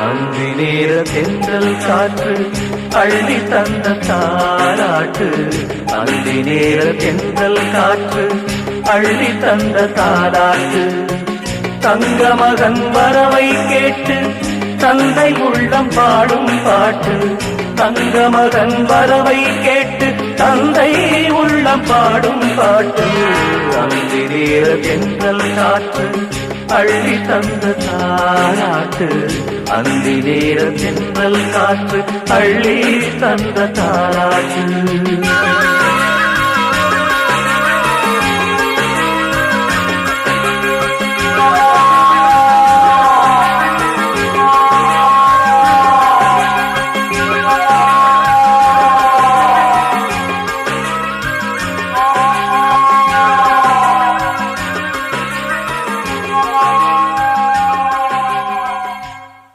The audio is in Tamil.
அந்தி நேர தென்றல் காற்று அள்ளி தந்த தாலாட்டு. அந்தி நேர தென்றல் காற்று அள்ளி தந்த தாலாட்டு. தங்க மகன் வரவை கேட்டு தந்தை உள்ளம் பாடும் பாட்டு. தங்க மகன் வரவை கேட்டு தந்தை உள்ளம் பாடும் பாட்டு. அந்தி நேர தென்றல் காற்று அள்ளி தந்த தாலாட்டு. அந்தி நேர தென்றல் காற்று அள்ளி தந்த தாலாட்டு.